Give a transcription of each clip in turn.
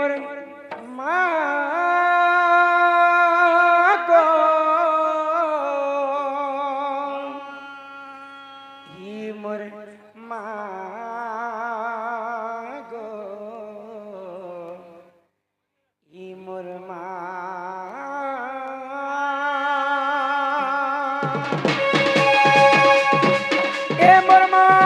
मोर माँ को ही मोर माँ गो ही मोर माँ ए मोर माँ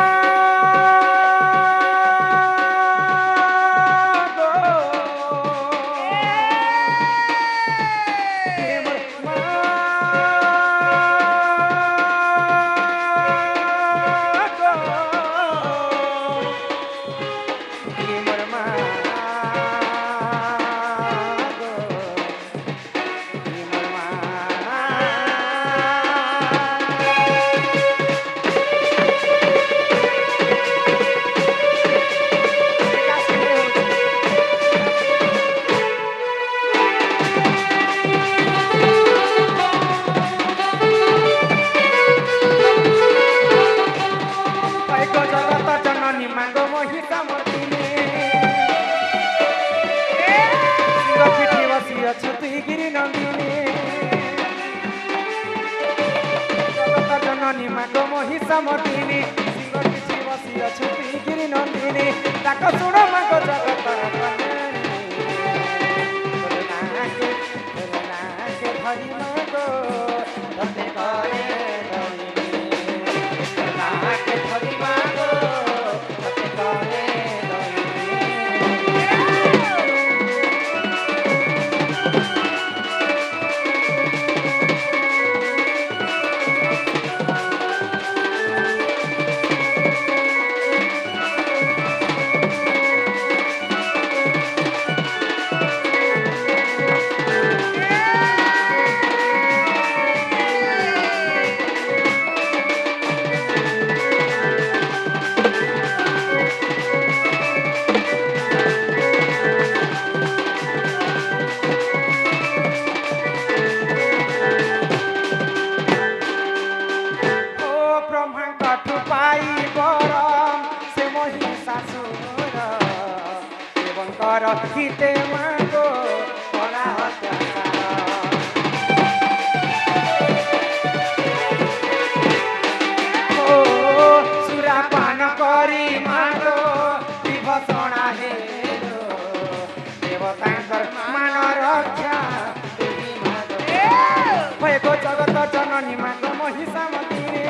जननी मागो महिषा मर्दिनी सिंह पिठी बसी अछुती गिरी नंदिनी ताक सुण मागो जगत धरी मागो धरे करे धरी मागो धरे करे हिते मागो कला सुरा पान करी मागो विभूषणा हेलो देवतांकर मान रक्षा भएको जगत जननी मागो महिषा मर्दिनी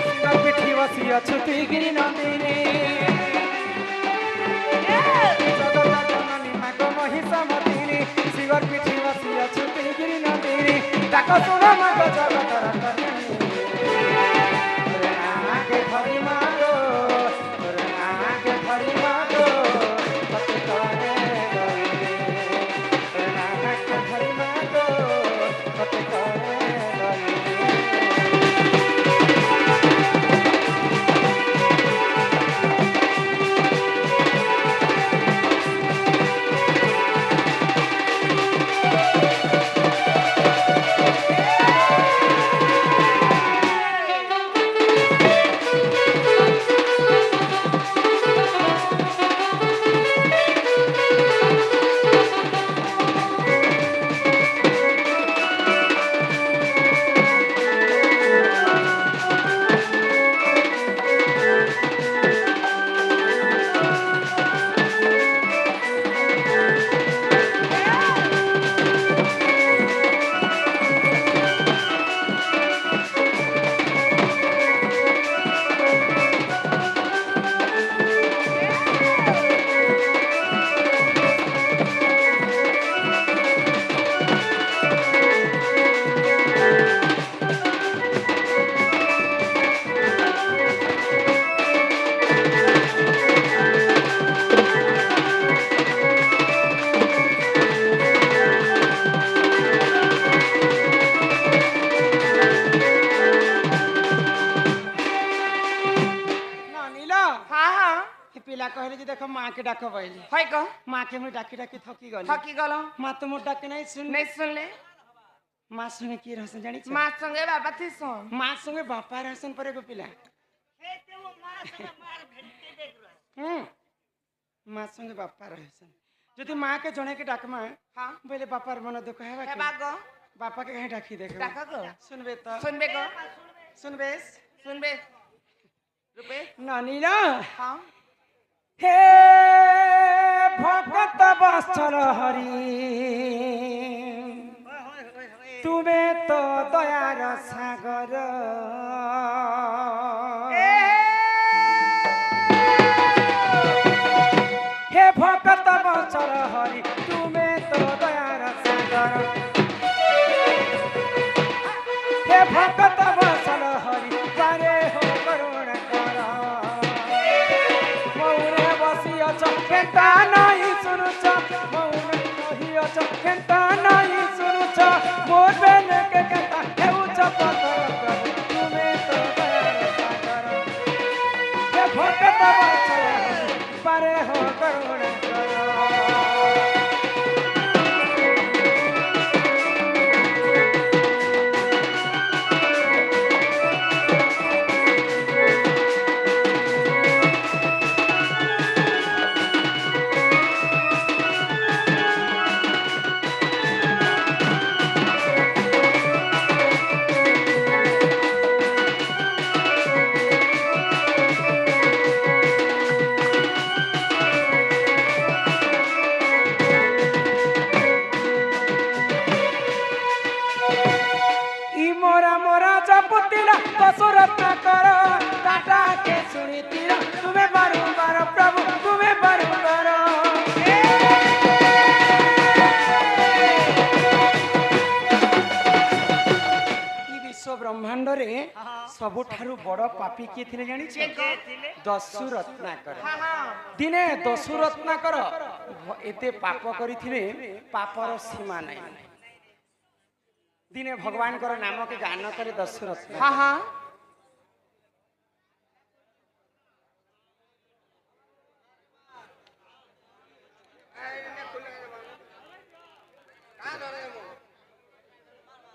सिंह पिठी बसी अछुती गिरी नंदिनी सिंगर पिठी बसी अछुती गिरी नंदिनी ताक सुण मागो जगत के धरी मागो के धरी मागो के धरी मागो के करे पिला कहले जे देखो मां के डाक बैली है कह मां के मुझे डाकी डाकी थकी गल मां तो मोर डाके नहीं सुन ले मां संगे की रहसन जानी छ मां संगे बाबा थी सुन मां संगे बापा रहसन पर एगो पिला हे ते वो मां संगे मार भेटते देख रह माँ संगे बापा रहसन जदि माँ के जने के डाकमा हां बोले बापार मन दुख हेबा के बागो बापा के कहीं डाकी देखो डाका गो सुनबे गो सुनबे रुपे नानी ना हां हे भगत बत्सल हरि तुम्हें तो दयार सागर हे भगत बत्सल हरि तुम्हें तो दयार सागर हे भगत बत्सल हरि पारे हो करुण कर मौने बसी अछ केता नहीं सुनुछ मौने कहि अछ केता नहीं सुनुछ मोर बेन के केता हेउछ पतर प्रभु तुम्हें तो दयार सागर हे भगत बत्सल हरि पारे हो करुण कर ब्रह्मांड रे सबुठारु बड़ पापी किए थिले जानि छे दस्यु रत्नाकर दिने दस्यु रत्नाकर एते पाप करिथिले पापर सीमा नै दिने भगवान कर नाम के गान करे दस्यु रत्नाकर हां हां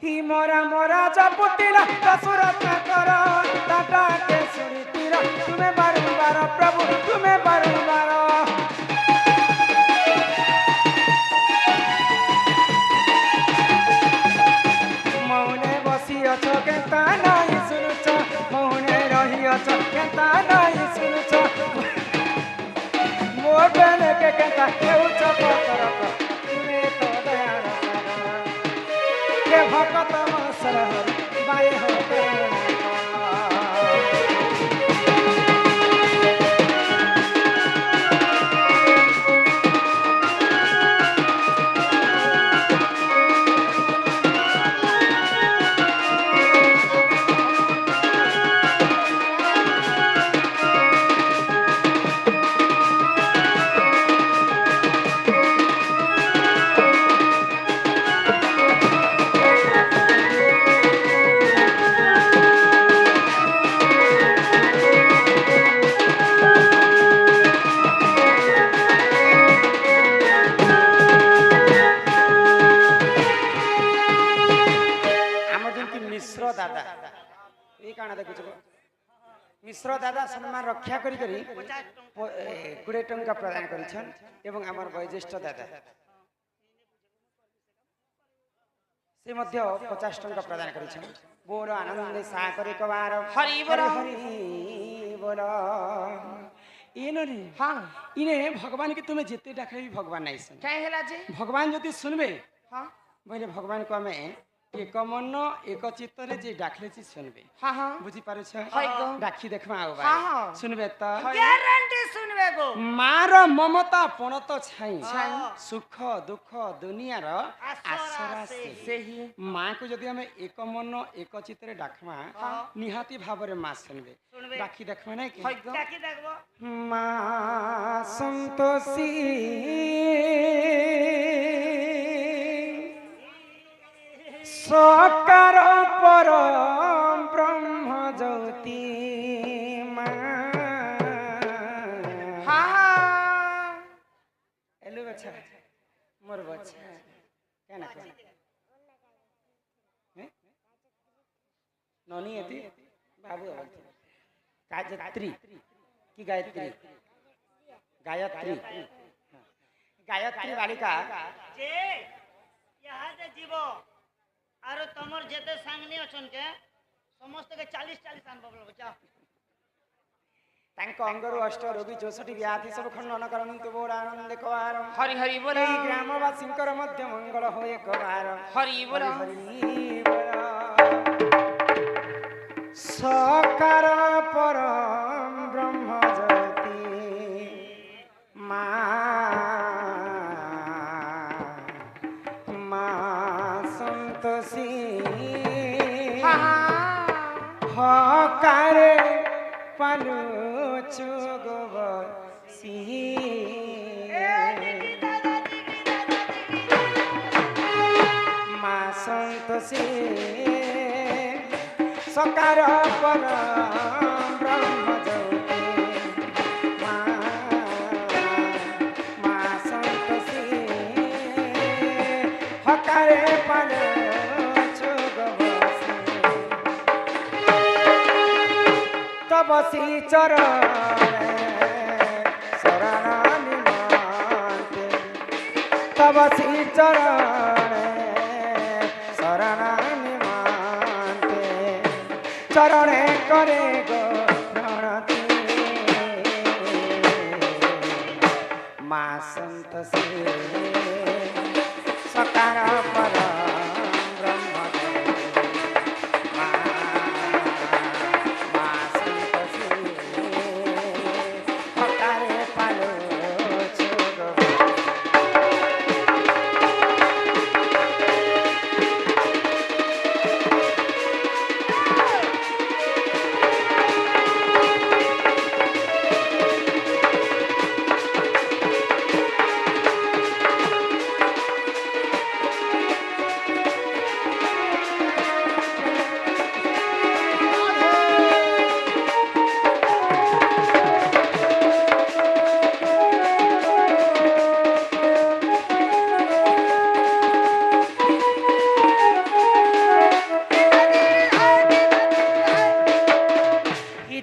ही मोरा मोरा जपुतिला दशरथ कर टाटा के सुनीतिरा तुम्हें बारंबार प्रभु तुम्हें बारंबार मौने बसी अछ केता नहीं सुनुछ मौने रही अछ केता नहीं सुनुछ मोर बेन के केता हेउछ पतर तुम्हें तो दयार के भगत बत्सल हरि बाय हो मिश्र दादा सम्मान रक्षा करी 20 टंका प्रदान करिछन एवं हमर वयोज्येष्ठ दादा से मध्य 50 टंका प्रदान करिछन बोल आनंद सा करे कबार हरि बोल इने हां इने भगवान के तुम्हें जिते डाकले भी भगवान नहीं सुन काहे हला जे भगवान जति सुनबे हां बोले भगवान को हमें एक मन एक चित्त रे जे डाकले छी सुनबे हां हां बुझी पारे छ डाकी देखमा आउ भाई सुनबे त गारंटी सुनबे गो मार ममता पण तो छाई सुख दुख दुनिया रो आसरा से ही मां को जदी हमें एक मन एक चित्त रे डाकमा निहाती भाव रे मां सुनबे डाकी देखमा नै कि डाकी देखबो मां संतोषी सकार परम ब्रह्म ज्योति हेलो बच्चा मोर बच्चा क्या ना ननी यति बाबू गायत्री की गायत्री गायत्री गायत्री बालिका जे यहाँ जे जीव आरो तमर जेते सांगनी अछन के समस्त के 40 आन बबल बचा तांको अंगरु अष्ट रोगी 64 व्याधि सब खंडन करंतु बोल आनंद कवार हरि हरि बोल এই গ্রামবাসীଙ୍କର ମଧ୍ୟ ମଙ୍ଗଳ ହୋଇ একবার हरि बोल हरि बोल सकार परम ब्रह्म ज्योति मा मा संतोषी हकारे पालु चुगबसी मा संतोषी सकार पर ब्रह्म ज्योति मा संतोषी हकारे पालु चुगबसी तब सी चरण शरण निमंते तब सी चरण शरण निमंते चरण करे गो प्रणति मा संतोषी सकार पर ब्रह्म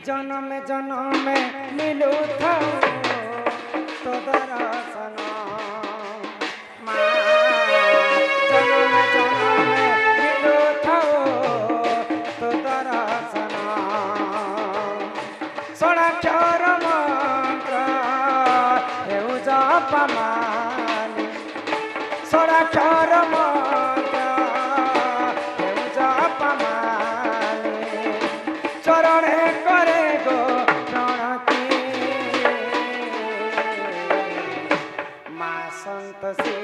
जन्म जन्म मिलू था तो दर्शन जन्म जन्म मिलू था तो दर्शन षोडाक्षर मंत्र हेउ जपमाली षोडाक्षर मंत्र हेउ जपमाली चरणे करे गो प्रणति मा संतोषी